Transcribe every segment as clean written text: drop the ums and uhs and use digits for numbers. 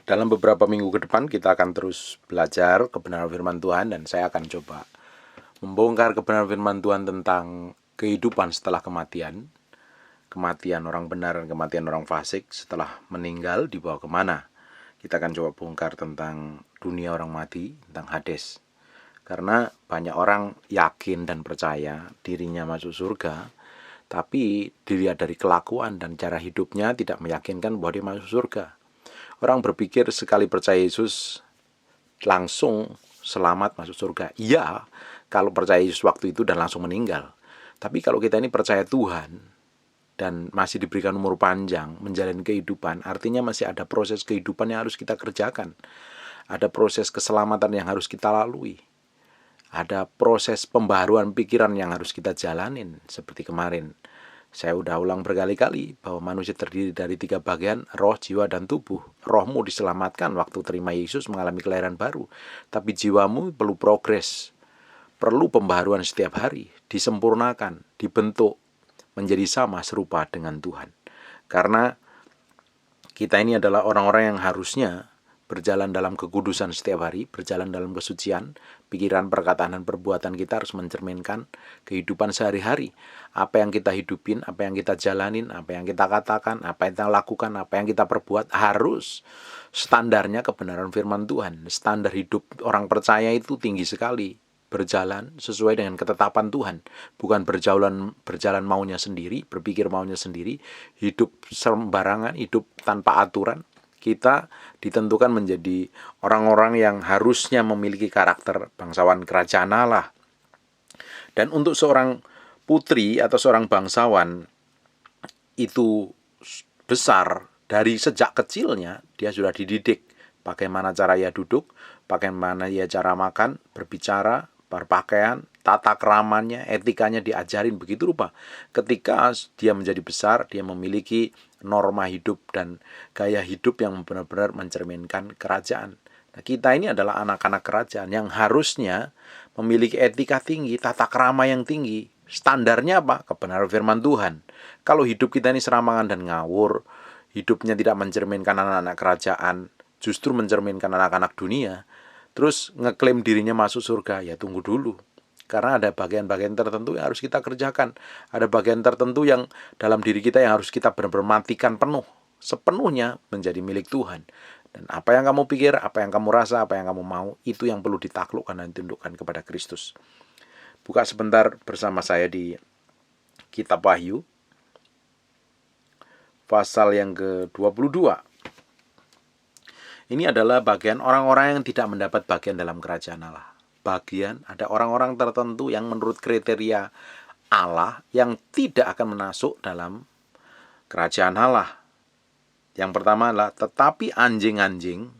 Dalam beberapa minggu ke depan kita akan terus belajar kebenaran firman Tuhan, dan saya akan coba membongkar kebenaran firman Tuhan tentang kehidupan setelah kematian, kematian orang benar dan kematian orang fasik setelah meninggal dibawa kemana. Kita akan coba bongkar tentang dunia orang mati, tentang Hades. Karena banyak orang yakin dan percaya dirinya masuk surga, tapi dilihat dari kelakuan dan cara hidupnya tidak meyakinkan bahwa dia masuk surga. Orang berpikir sekali percaya Yesus langsung selamat masuk surga. Iya, kalau percaya Yesus waktu itu dan langsung meninggal. Tapi kalau kita ini percaya Tuhan dan masih diberikan umur panjang, menjalani kehidupan, artinya masih ada proses kehidupan yang harus kita kerjakan. Ada proses keselamatan yang harus kita lalui. Ada proses pembaharuan pikiran yang harus kita jalanin. Seperti kemarin, saya udah ulang berkali-kali bahwa manusia terdiri dari 3 bagian, roh, jiwa, dan tubuh. Rohmu diselamatkan waktu terima Yesus mengalami kelahiran baru. Tapi jiwamu perlu progres, perlu pembaharuan setiap hari, disempurnakan, dibentuk, menjadi sama serupa dengan Tuhan. Karena kita ini adalah orang-orang yang harusnya berjalan dalam kekudusan setiap hari, berjalan dalam kesucian. Pikiran, perkataan, dan perbuatan kita harus mencerminkan kehidupan sehari-hari. Apa yang kita hidupin, apa yang kita jalanin, apa yang kita katakan, apa yang kita lakukan, apa yang kita perbuat, harus standarnya kebenaran firman Tuhan. Standar hidup orang percaya itu tinggi sekali. Berjalan sesuai dengan ketetapan Tuhan, bukan berjalan maunya sendiri, berpikir maunya sendiri, hidup sembarangan, hidup tanpa aturan. Kita ditentukan menjadi orang-orang yang harusnya memiliki karakter bangsawan kerajaan Allah. Dan untuk seorang putri atau seorang bangsawan itu besar, dari sejak kecilnya dia sudah dididik bagaimana cara ia duduk, bagaimana ia cara makan, berbicara, berpakaian, tata keramanya, etikanya diajarin begitu rupa. Ketika dia menjadi besar, dia memiliki norma hidup dan gaya hidup yang benar-benar mencerminkan kerajaan. Nah, kita ini adalah anak-anak kerajaan yang harusnya memiliki etika tinggi, tata krama yang tinggi. Standarnya apa? Kebenaran firman Tuhan. Kalau hidup kita ini serampangan dan ngawur, hidupnya tidak mencerminkan anak-anak kerajaan, justru mencerminkan anak-anak dunia, terus ngeklaim dirinya masuk surga, ya tunggu dulu. Karena ada bagian-bagian tertentu yang harus kita kerjakan. Ada bagian tertentu yang dalam diri kita yang harus kita benar-benar matikan penuh, sepenuhnya menjadi milik Tuhan. Dan apa yang kamu pikir, apa yang kamu rasa, apa yang kamu mau, itu yang perlu ditaklukkan dan ditundukkan kepada Kristus. Buka sebentar bersama saya di Kitab Wahyu, pasal yang ke-22. Ini adalah bagian orang-orang yang tidak mendapat bagian dalam kerajaan Allah. Ada orang-orang tertentu yang menurut kriteria Allah yang tidak akan masuk dalam kerajaan Allah. Yang pertama adalah tetapi anjing-anjing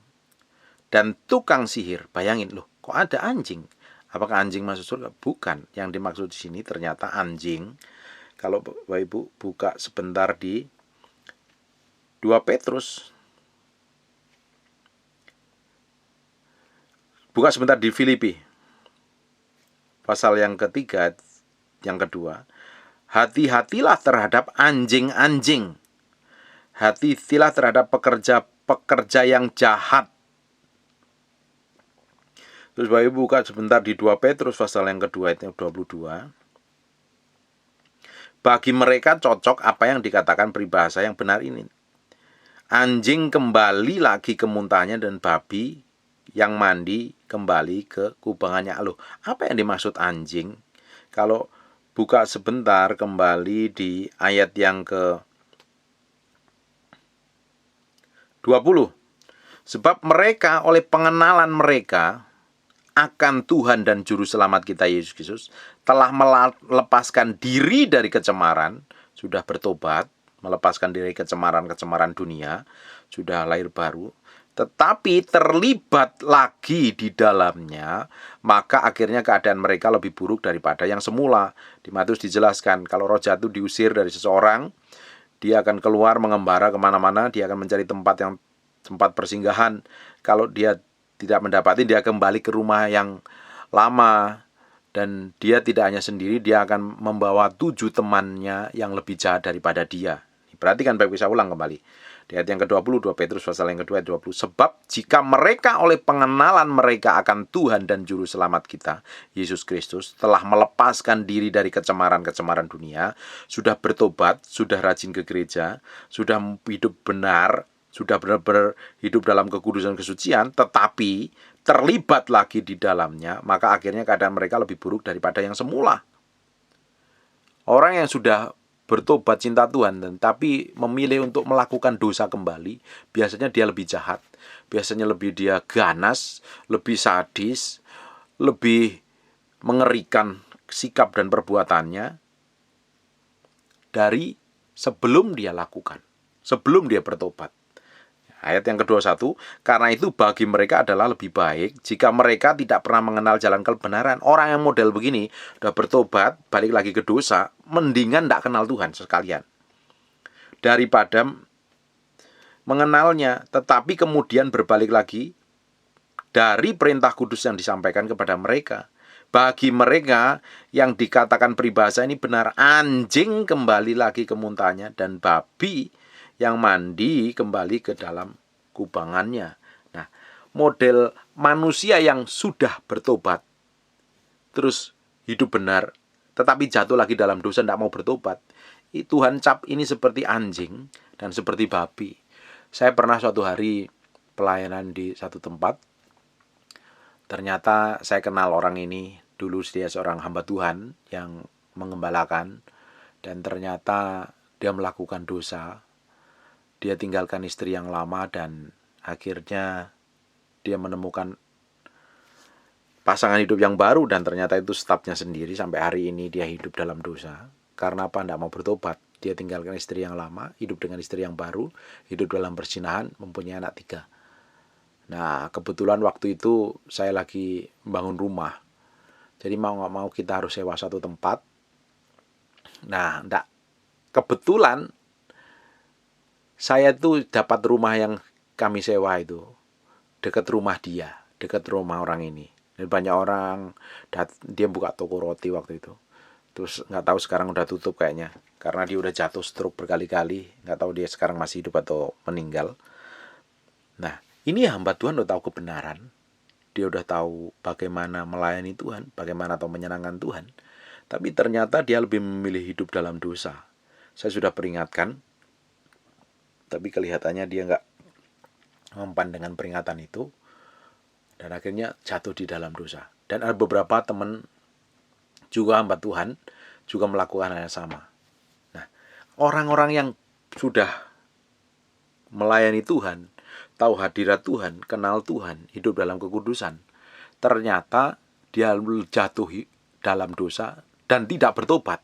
dan tukang sihir. Bayangin, loh, kok ada anjing? Apakah anjing masuk surga? Bukan. Yang dimaksud di sini ternyata anjing. Kalau Bapak Ibu buka sebentar di 2 Petrus. Buka sebentar di Filipi. Pasal yang ketiga, yang kedua. Hati-hatilah terhadap anjing-anjing. Hati-hatilah terhadap pekerja-pekerja yang jahat. Terus Bapak Ibu buka sebentar di 2 Petrus pasal yang kedua ayat 22. Bagi mereka cocok apa yang dikatakan peribahasa yang benar ini. Anjing kembali lagi ke muntahnya dan babi yang mandi kembali ke kubangannya. Loh, apa yang dimaksud anjing? Kalau buka sebentar kembali di ayat yang ke 20. Sebab mereka oleh pengenalan mereka akan Tuhan dan Juru Selamat kita Yesus Kristus telah melepaskan diri dari kecemaran, sudah bertobat, melepaskan diri kecemaran-kecemaran dunia, sudah lahir baru, tetapi terlibat lagi di dalamnya, maka akhirnya keadaan mereka lebih buruk daripada yang semula. Di Matius dijelaskan, kalau roh jahat diusir dari seseorang, dia akan keluar mengembara kemana-mana, dia akan mencari tempat persinggahan. Kalau dia tidak mendapati, dia kembali ke rumah yang lama. Dan dia tidak hanya sendiri, dia akan membawa 7 temannya yang lebih jahat daripada dia. Perhatikan, Bapak, bisa ulang kembali. Di ayat yang ke-20, 2 Petrus pasal yang kedua ayat 20. Sebab jika mereka oleh pengenalan mereka akan Tuhan dan Juru Selamat kita, Yesus Kristus, telah melepaskan diri dari kecemaran-kecemaran dunia, sudah bertobat, sudah rajin ke gereja, sudah hidup benar, sudah benar-benar hidup dalam kekudusan kesucian, tetapi terlibat lagi di dalamnya, maka akhirnya keadaan mereka lebih buruk daripada yang semula. Orang yang sudah bertobat cinta Tuhan tapi memilih untuk melakukan dosa kembali, biasanya dia lebih jahat, biasanya lebih dia ganas, lebih sadis, lebih mengerikan sikap dan perbuatannya dari sebelum dia lakukan, sebelum dia bertobat. Ayat yang ke-21, karena itu bagi mereka adalah lebih baik jika mereka tidak pernah mengenal jalan kebenaran. Orang yang model begini, udah bertobat, balik lagi ke dosa, mendingan tidak kenal Tuhan sekalian. Daripada mengenalnya, tetapi kemudian berbalik lagi dari perintah kudus yang disampaikan kepada mereka. Bagi mereka yang dikatakan peribahasa ini benar, anjing kembali lagi ke muntahnya dan babi yang mandi kembali ke dalam kubangannya. Nah, model manusia yang sudah bertobat, terus hidup benar, tetapi jatuh lagi dalam dosa, tidak mau bertobat, Tuhan cap ini seperti anjing dan seperti babi. Saya pernah suatu hari pelayanan di satu tempat, ternyata saya kenal orang ini. Dulu dia seorang hamba Tuhan yang mengembalakan, dan ternyata dia melakukan dosa. Dia tinggalkan istri yang lama dan akhirnya dia menemukan pasangan hidup yang baru, dan ternyata itu stafnya sendiri. Sampai hari ini dia hidup dalam dosa. Karena apa? Tidak mau bertobat. Dia tinggalkan istri yang lama, hidup dengan istri yang baru, hidup dalam perzinahan, mempunyai anak 3. Nah, kebetulan waktu itu saya lagi membangun rumah. Jadi mau nggak mau kita harus sewa satu tempat. Nah, kebetulan saya tuh dapat rumah yang kami sewa itu dekat rumah dia, dekat rumah orang ini. Dan banyak orang, dia buka toko roti waktu itu. Terus nggak tahu sekarang udah tutup kayaknya, karena dia udah jatuh stroke berkali-kali. Nggak tahu dia sekarang masih hidup atau meninggal. Nah, ini hamba Tuhan udah tahu kebenaran. Dia udah tahu bagaimana melayani Tuhan, bagaimana atau menyenangkan Tuhan. Tapi ternyata dia lebih memilih hidup dalam dosa. Saya sudah peringatkan, tapi kelihatannya dia nggak mempan dengan peringatan itu, dan akhirnya jatuh di dalam dosa. Dan ada beberapa teman juga hamba Tuhan juga melakukan hal yang sama. Nah, orang-orang yang sudah melayani Tuhan, tahu hadirat Tuhan, kenal Tuhan, hidup dalam kekudusan, ternyata dia jatuh dalam dosa dan tidak bertobat.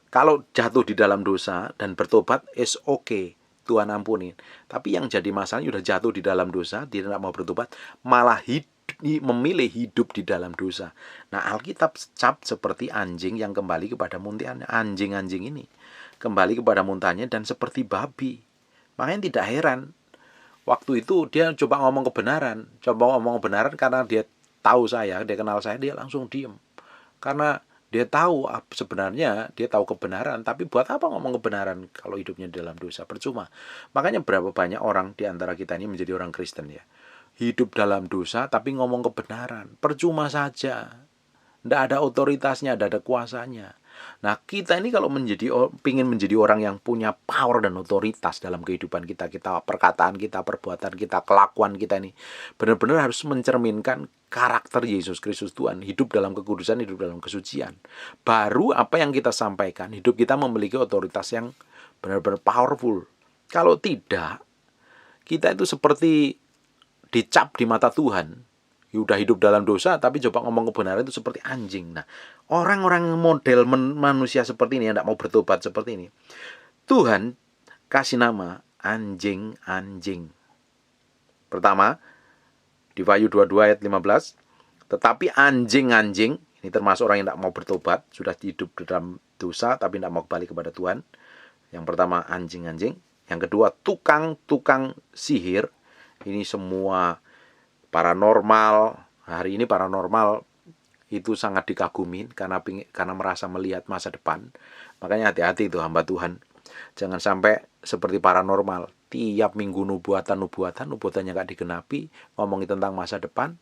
Kalau jatuh di dalam dosa dan bertobat, is okay, Tuhan ampunin. Tapi yang jadi masalahnya udah jatuh di dalam dosa, dia tidak mau bertobat, malah memilih hidup di dalam dosa. Nah, Alkitab cap seperti anjing yang kembali kepada muntahnya. Anjing-anjing ini kembali kepada muntahnya dan seperti babi. Makanya tidak heran, waktu itu dia coba ngomong kebenaran. Karena dia tahu saya, dia kenal saya, dia langsung diem. Karena dia tahu sebenarnya, dia tahu kebenaran, tapi buat apa ngomong kebenaran kalau hidupnya dalam dosa? Percuma. Makanya berapa banyak orang di antara kita ini menjadi orang Kristen ya, hidup dalam dosa tapi ngomong kebenaran. Percuma saja. Tidak ada otoritasnya, tidak ada kuasanya. Nah, kita ini kalau ingin menjadi orang yang punya power dan otoritas dalam kehidupan kita, perkataan kita, perbuatan kita, kelakuan kita ini benar-benar harus mencerminkan karakter Yesus Kristus Tuhan, hidup dalam kekudusan, hidup dalam kesucian. Baru apa yang kita sampaikan, hidup kita memiliki otoritas yang benar-benar powerful. Kalau tidak, kita itu seperti dicap di mata Tuhan. Udah hidup dalam dosa tapi coba ngomong kebenaran, itu seperti anjing. Nah, orang-orang model manusia seperti ini yang tidak mau bertobat seperti ini, Tuhan kasih nama anjing-anjing. Pertama, di Wahyu 22 ayat 15, tetapi anjing-anjing, ini termasuk orang yang tidak mau bertobat, sudah hidup dalam dosa tapi tidak mau kembali kepada Tuhan. Yang pertama anjing-anjing. Yang kedua tukang-tukang sihir. Ini semua paranormal. Hari ini paranormal itu sangat dikagumi karena merasa melihat masa depan. Makanya hati-hati itu hamba Tuhan. Jangan sampai seperti paranormal. tiap minggu nubuatannya nggak digenapi, ngomongin tentang masa depan,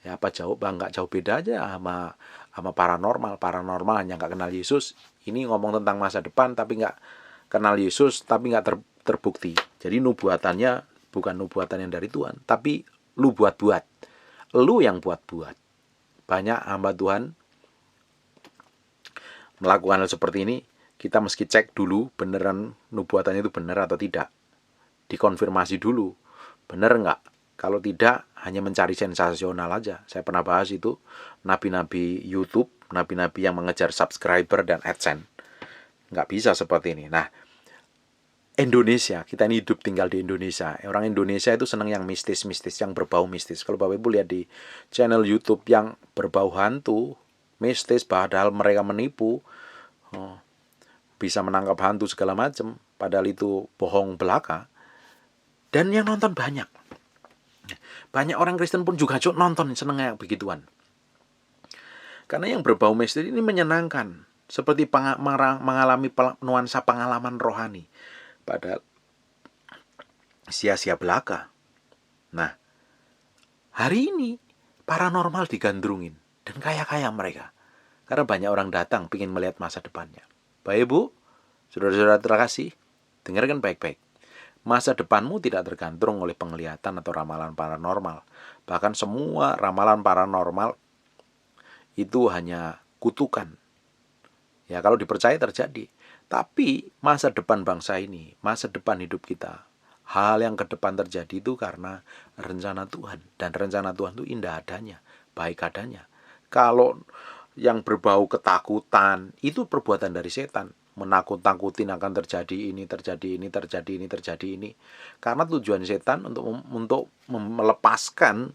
ya apa nggak jauh beda aja sama paranormal hanya nggak kenal Yesus, ini ngomong tentang masa depan tapi nggak kenal Yesus, tapi nggak terbukti. Jadi nubuatannya bukan nubuatan yang dari Tuhan, tapi lu buat-buat, lu yang buat-buat. Banyak hamba Tuhan melakukan hal seperti ini. Kita mesti cek dulu beneran nubuatannya itu benar atau tidak, dikonfirmasi dulu bener nggak. Kalau tidak, hanya mencari sensasional aja. Saya pernah bahas itu, nabi-nabi YouTube, nabi-nabi yang mengejar subscriber dan AdSense. Nggak bisa seperti ini. Nah, Indonesia, kita ini hidup tinggal di Indonesia. Orang Indonesia itu senang yang mistis-mistis, yang berbau mistis. Kalau Bapak Ibu lihat di channel YouTube yang berbau hantu, mistis, padahal mereka menipu, bisa menangkap hantu segala macam, padahal itu bohong belaka. Dan yang nonton banyak. Banyak orang Kristen pun juga nonton, senengnya begituan. Karena yang berbau mistis ini menyenangkan, seperti mengalami nuansa pengalaman rohani. Padahal sia-sia belaka. Nah, hari ini paranormal digandrungin dan kaya-kaya mereka. Karena banyak orang datang ingin melihat masa depannya. Bapak Ibu, saudara-saudara terkasih, dengarkan baik-baik. Masa depanmu tidak tergantung oleh penglihatan atau ramalan paranormal. Bahkan semua ramalan paranormal itu hanya kutukan. Ya, kalau dipercaya terjadi. Tapi masa depan bangsa ini, masa depan hidup kita, hal yang ke depan terjadi itu karena rencana Tuhan. Dan rencana Tuhan itu indah adanya, baik adanya. Kalau yang berbau ketakutan, itu perbuatan dari setan. Menakut-takutin akan terjadi ini. Karena tujuan setan untuk melepaskan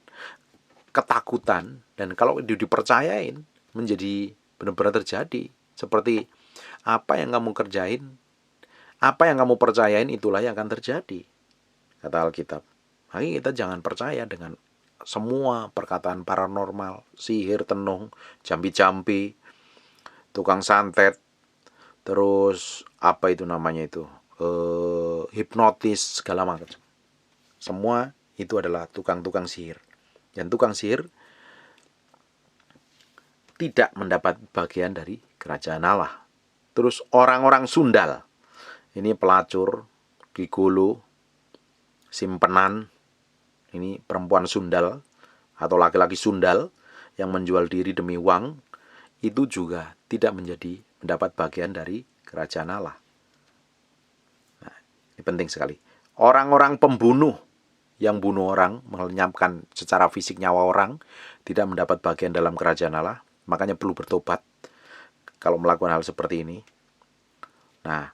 ketakutan, dan kalau dipercayain menjadi benar-benar terjadi. Seperti apa yang kamu kerjain, apa yang kamu percayain, itulah yang akan terjadi, kata Alkitab. Makanya kita jangan percaya dengan semua perkataan paranormal, sihir, tenung, jampi-jampi, tukang santet, terus apa itu namanya itu, hipnotis, segala macam. Semua itu adalah tukang-tukang sihir. Dan tukang sihir tidak mendapat bagian dari kerajaan Allah. Terus orang-orang sundal, ini pelacur, gigolo, simpenan, ini perempuan sundal atau laki-laki sundal yang menjual diri demi uang, itu juga tidak mendapat bagian dari kerajaan Allah. Nah, ini penting sekali. Orang-orang pembunuh yang bunuh orang, melenyapkan secara fisik nyawa orang, tidak mendapat bagian dalam kerajaan Allah. Makanya perlu bertobat kalau melakukan hal seperti ini. Nah,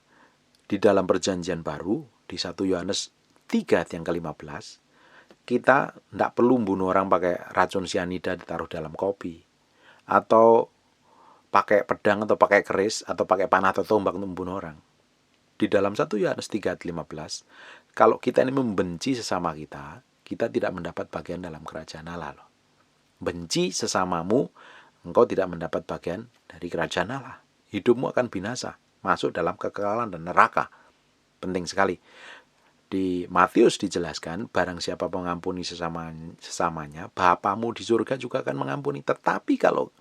di dalam perjanjian baru, di 1 Yohanes 3 yang ke-15, kita tidak perlu bunuh orang pakai racun sianida ditaruh dalam kopi, atau pakai pedang, atau pakai keris, atau pakai panah atau tombak untuk membunuh orang. Di dalam 1 Yohanes 3:15, kalau kita ini membenci sesama kita, kita tidak mendapat bagian dalam kerajaan Allah loh. Benci sesamamu, engkau tidak mendapat bagian dari kerajaan Allah. Hidupmu akan binasa, masuk dalam kekekalan dan neraka. Penting sekali. Di Matius dijelaskan, barang siapa mengampuni sesamanya, Bapamu di surga juga akan mengampuni. Tetapi kalau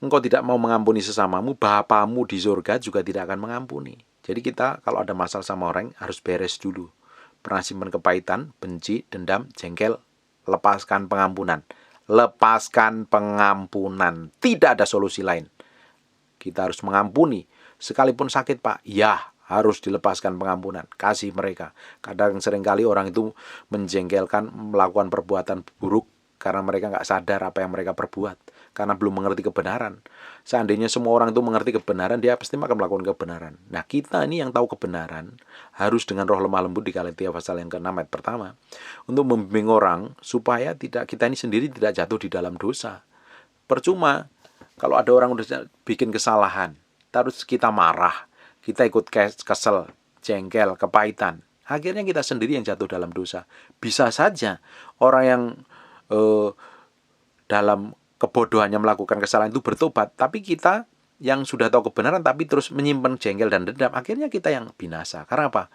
engkau tidak mau mengampuni sesamamu, Bapamu di surga juga tidak akan mengampuni. Jadi kita kalau ada masalah sama orang, harus beres dulu. Pernah simpan kepahitan, benci, dendam, jengkel, lepaskan pengampunan. Lepaskan pengampunan. Tidak ada solusi lain. Kita harus mengampuni. Sekalipun sakit, Pak, ya harus dilepaskan pengampunan. Kasih mereka. Kadang seringkali orang itu menjengkelkan, melakukan perbuatan buruk karena mereka nggak sadar apa yang mereka perbuat, karena belum mengerti kebenaran. Seandainya semua orang itu mengerti kebenaran, dia pasti akan melakukan kebenaran. Nah, kita ini yang tahu kebenaran harus dengan roh lemah lembut di Galatia pasal yang ke-6 ayat pertama, untuk membimbing orang supaya kita ini sendiri tidak jatuh di dalam dosa. Percuma kalau ada orang udah bikin kesalahan, terus kita marah, kita ikut kesel, jengkel, kepahitan, akhirnya kita sendiri yang jatuh dalam dosa. Bisa saja orang yang dalam kebodohannya melakukan kesalahan itu bertobat, tapi kita yang sudah tahu kebenaran tapi terus menyimpan jengkel dan dendam, akhirnya kita yang binasa. Karena apa?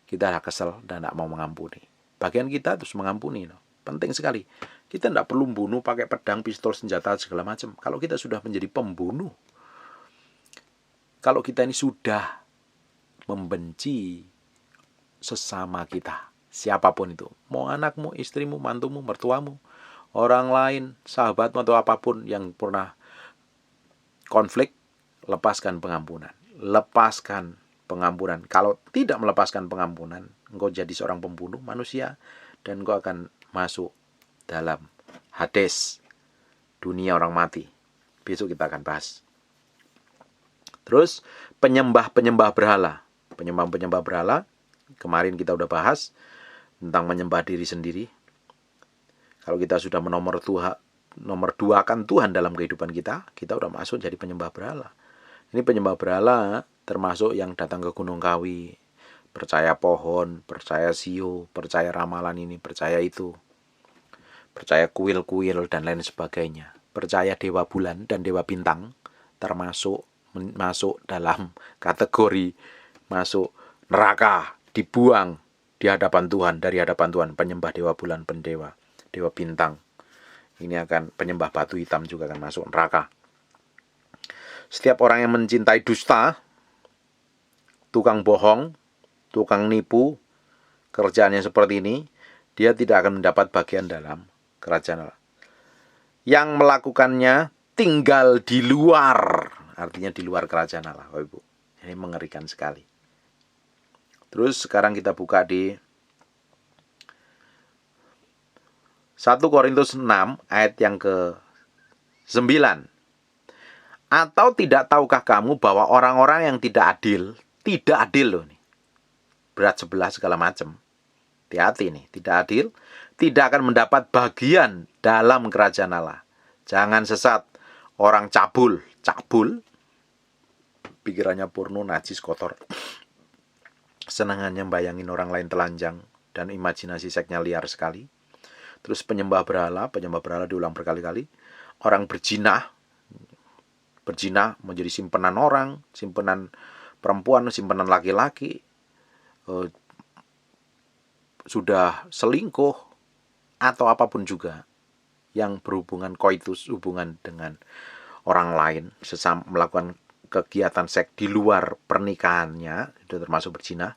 kita kesel dan tidak mau mengampuni. Bagian kita terus mengampuni. Penting sekali. Kita tidak perlu membunuh pakai pedang, pistol, senjata, segala macam. Kalau kita sudah menjadi pembunuh, kalau kita ini sudah membenci sesama kita, siapapun itu, mau anakmu, istrimu, mantumu, mertuamu, orang lain, sahabatmu atau apapun yang pernah konflik, lepaskan pengampunan. Lepaskan pengampunan. Kalau tidak melepaskan pengampunan, engkau jadi seorang pembunuh manusia dan engkau akan masuk dalam Hades, dunia orang mati. Besok kita akan bahas. Terus penyembah-penyembah berhala. Penyembah-penyembah berhala, kemarin kita udah bahas tentang menyembah diri sendiri. Kalau kita sudah nomor duakan Tuhan dalam kehidupan kita, kita udah masuk jadi penyembah berhala. Ini penyembah berhala termasuk yang datang ke Gunung Kawi, percaya pohon, percaya sio, percaya ramalan ini, percaya itu, percaya kuil-kuil dan lain sebagainya, percaya dewa bulan dan dewa bintang, termasuk masuk dalam kategori masuk neraka, dibuang di hadapan Tuhan, dari hadapan Tuhan. Penyembah dewa bulan, pendewa dewa bintang, ini akan penyembah batu hitam juga akan masuk neraka. Setiap orang yang mencintai dusta, tukang bohong, tukang nipu, kerjaannya seperti ini, dia tidak akan mendapat bagian dalam kerajaan Allah. Yang melakukannya tinggal di luar, artinya di luar kerajaan Allah, Bapak Ibu. Ini mengerikan sekali. Terus sekarang kita buka di 1 Korintus 6 ayat yang ke-9. Atau tidak tahukah kamu bahwa orang-orang yang tidak adil loh nih, berat sebelah segala macam. Hati-hati nih, tidak adil, tidak akan mendapat bagian dalam kerajaan Allah. Jangan sesat. Orang cabul, pikirannya porno, najis, kotor. Senangannya bayangin orang lain telanjang dan imajinasi seksnya liar sekali. Terus penyembah berhala diulang berkali-kali. Orang berzinah menjadi simpenan orang, simpenan perempuan, simpenan laki-laki, sudah selingkuh atau apapun juga yang berhubungan koitus, hubungan dengan orang lain, melakukan kegiatan seks di luar pernikahannya, itu termasuk berzina,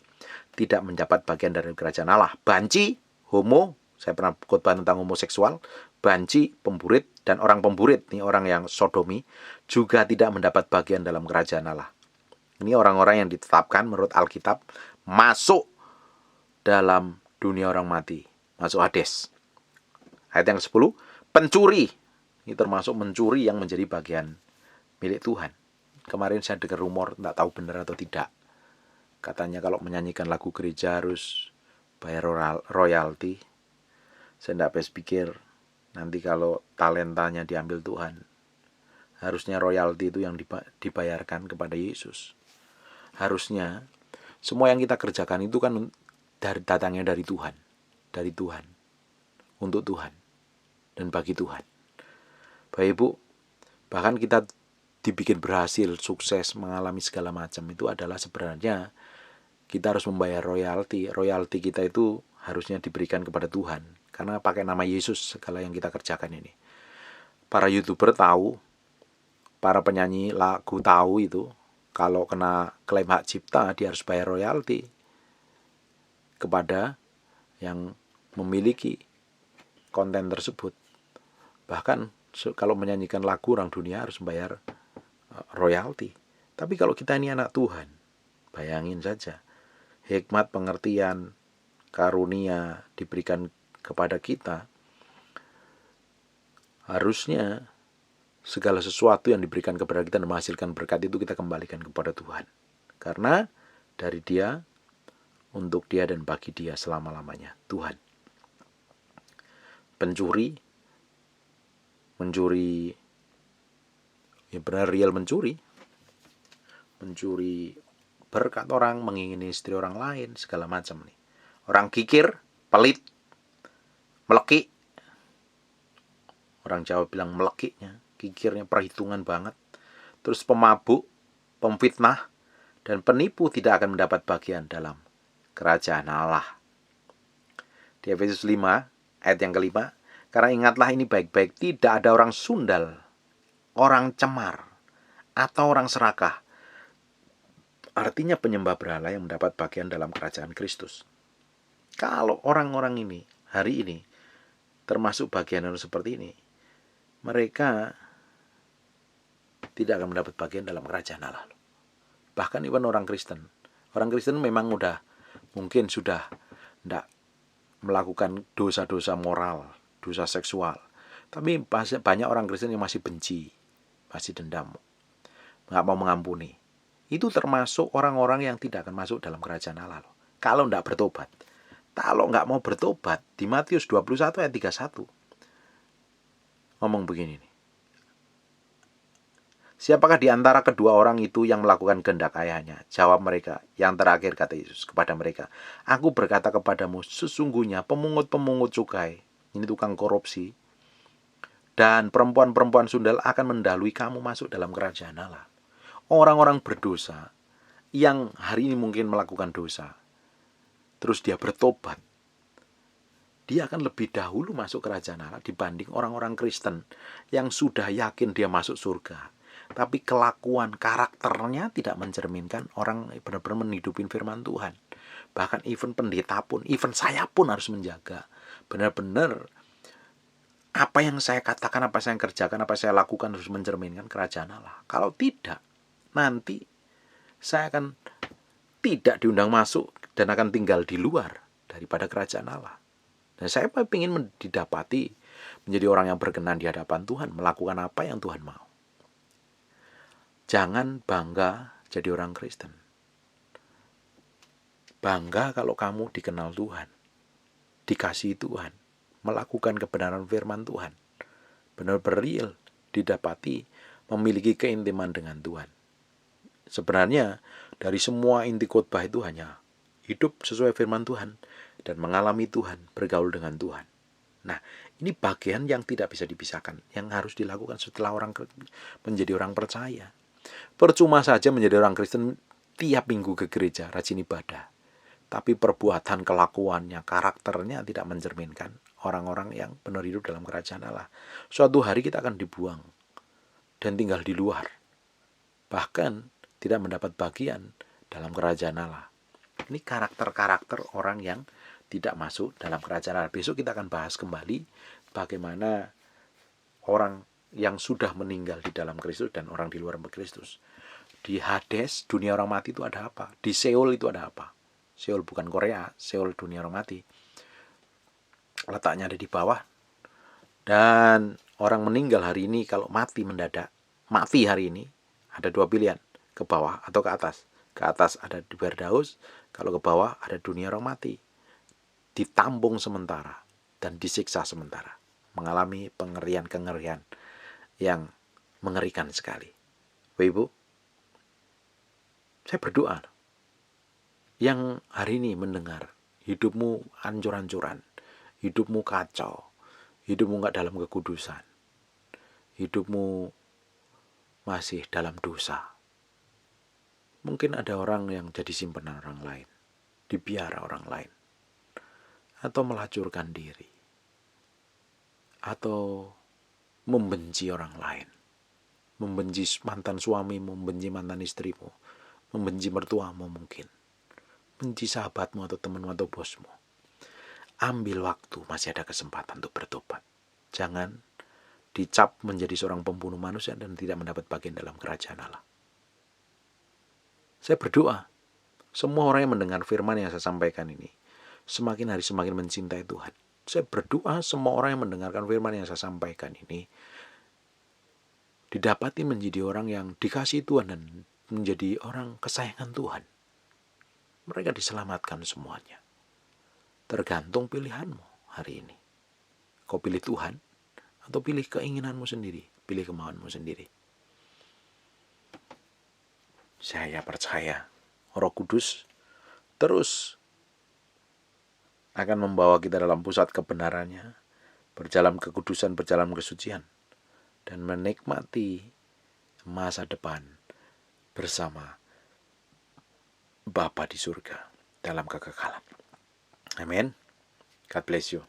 tidak mendapat bagian dari kerajaan Allah. Banci, homo, saya pernah khotbah tentang homoseksual, banci, pemburit, dan orang pemburit, ini orang yang sodomi, juga tidak mendapat bagian dalam kerajaan Allah. Ini orang-orang yang ditetapkan menurut Alkitab masuk dalam dunia orang mati, masuk Hades. Ayat yang ke-10, pencuri. Ini termasuk mencuri yang menjadi bagian milik Tuhan. Kemarin saya dengar rumor, tidak tahu benar atau tidak. Katanya kalau menyanyikan lagu gereja harus bayar royalti. Saya tidak habis pikir, nanti kalau talentanya diambil Tuhan, harusnya royalti itu yang dibayarkan kepada Yesus. Harusnya semua yang kita kerjakan itu kan datangnya dari Tuhan. Dari Tuhan. Untuk Tuhan. Dan bagi Tuhan. Bapak Ibu, bahkan kita dibikin berhasil, sukses, mengalami segala macam, itu adalah sebenarnya kita harus membayar royalti. Royalti kita itu harusnya diberikan kepada Tuhan. Karena pakai nama Yesus segala yang kita kerjakan ini. Para YouTuber tahu, para penyanyi lagu tahu itu, kalau kena klaim hak cipta, dia harus bayar royalti kepada yang memiliki konten tersebut. Bahkan kalau menyanyikan lagu orang dunia harus membayar royalti. Tapi kalau kita ini anak Tuhan, bayangin saja, hikmat, pengertian, karunia diberikan kepada kita, harusnya segala sesuatu yang diberikan kepada kita dan menghasilkan berkat itu kita kembalikan kepada Tuhan. Karena dari Dia, untuk Dia dan bagi Dia selama-lamanya, Tuhan. Mencuri, ya benar real mencuri berkat orang, mengingini istri orang lain, segala macam nih. Orang kikir, pelit, melekik. Orang Jawa bilang melekiknya, kikirnya perhitungan banget. Terus pemabuk, pemfitnah, dan penipu tidak akan mendapat bagian dalam kerajaan Allah. Di Efesus 5 ayat yang kelima, karena ingatlah ini baik-baik, tidak ada orang sundal, orang cemar, atau orang serakah, artinya penyembah berhala, yang mendapat bagian dalam kerajaan Kristus. Kalau orang-orang ini hari ini termasuk bagian yang seperti ini, mereka tidak akan mendapat bagian dalam kerajaan Allah. Bahkan even orang Kristen memang mungkin sudah tidak melakukan dosa-dosa moral, dosa seksual, tapi banyak orang Kristen yang masih benci, masih dendam, nggak mau mengampuni. Itu termasuk orang-orang yang tidak akan masuk dalam kerajaan Allah kalau tidak bertobat. Kalau nggak mau bertobat, di Matius 21 ayat 31 ngomong begini nih. Siapakah di antara kedua orang itu yang melakukan kehendak ayahnya? Jawab mereka. Yang terakhir, kata Yesus kepada mereka, aku berkata kepadamu, sesungguhnya pemungut-pemungut cukai, ini tukang korupsi, dan perempuan-perempuan sundal akan mendahului kamu masuk dalam kerajaan Allah. Orang-orang berdosa yang hari ini mungkin melakukan dosa, terus dia bertobat, dia akan lebih dahulu masuk kerajaan Allah dibanding orang-orang Kristen yang sudah yakin dia masuk surga, tapi kelakuan karakternya tidak mencerminkan orang benar-benar menghidupin firman Tuhan. Bahkan even pendeta pun, even saya pun harus menjaga benar-benar apa yang saya katakan, apa yang saya kerjakan, apa yang saya lakukan harus mencerminkan kerajaan Allah. Kalau tidak, nanti saya akan tidak diundang masuk dan akan tinggal di luar daripada kerajaan Allah. Dan saya ingin didapati menjadi orang yang berkenan di hadapan Tuhan, melakukan apa yang Tuhan mau. Jangan bangga jadi orang Kristen. Bangga kalau kamu dikenal Tuhan, dikasihi Tuhan, melakukan kebenaran firman Tuhan, benar-benar real, didapati memiliki keintiman dengan Tuhan. Sebenarnya dari semua inti khotbah itu hanya hidup sesuai firman Tuhan dan mengalami Tuhan, bergaul dengan Tuhan. Nah, ini bagian yang tidak bisa dipisahkan, yang harus dilakukan setelah orang menjadi orang percaya. Percuma saja menjadi orang Kristen tiap minggu ke gereja, rajin ibadah, tapi perbuatan, kelakuannya, karakternya tidak mencerminkan orang-orang yang benar hidup dalam kerajaan Allah. Suatu hari kita akan dibuang dan tinggal di luar, bahkan tidak mendapat bagian dalam kerajaan Allah. Ini karakter-karakter orang yang tidak masuk dalam kerajaan Allah. Besok kita akan bahas kembali bagaimana orang yang sudah meninggal di dalam Kristus dan orang di luar Kristus. Di Hades, dunia orang mati itu ada apa? Di Seoul itu ada apa? Seoul bukan Korea, Seoul dunia orang mati. Letaknya ada di bawah. Dan orang meninggal hari ini kalau mati mendadak, mati hari ini, ada dua pilihan, ke bawah atau ke atas. Ke atas ada di Firdaus, kalau ke bawah ada dunia orang mati. Ditampung sementara dan disiksa sementara. Mengalami pengerian-kengerian yang mengerikan sekali. Bapak Ibu, saya berdoa yang hari ini mendengar hidupmu hancur-hancuran, hidupmu kacau, hidupmu gak dalam kekudusan, hidupmu masih dalam dosa. Mungkin ada orang yang jadi simpanan orang lain, dipiara orang lain, atau melacurkan diri, atau membenci orang lain, membenci mantan suamimu, membenci mantan istrimu, membenci mertuamu mungkin, benci sahabatmu atau temanmu atau bosmu. Ambil waktu, masih ada kesempatan untuk bertobat. Jangan dicap menjadi seorang pembunuh manusia dan tidak mendapat bagian dalam kerajaan Allah. Saya berdoa, semua orang yang mendengar firman yang saya sampaikan ini, semakin hari semakin mencintai Tuhan. Saya berdoa semua orang yang mendengarkan firman yang saya sampaikan ini didapati menjadi orang yang dikasihi Tuhan dan menjadi orang kesayangan Tuhan. Mereka diselamatkan semuanya. Tergantung pilihanmu hari ini. Kau pilih Tuhan atau pilih keinginanmu sendiri, pilih kemauanmu sendiri. Saya percaya Roh Kudus terus akan membawa kita dalam pusat kebenarannya, berjalan kekudusan, berjalan kesucian, dan menikmati masa depan bersama Bapa di surga. dalam kekekalan. Amin. God bless you.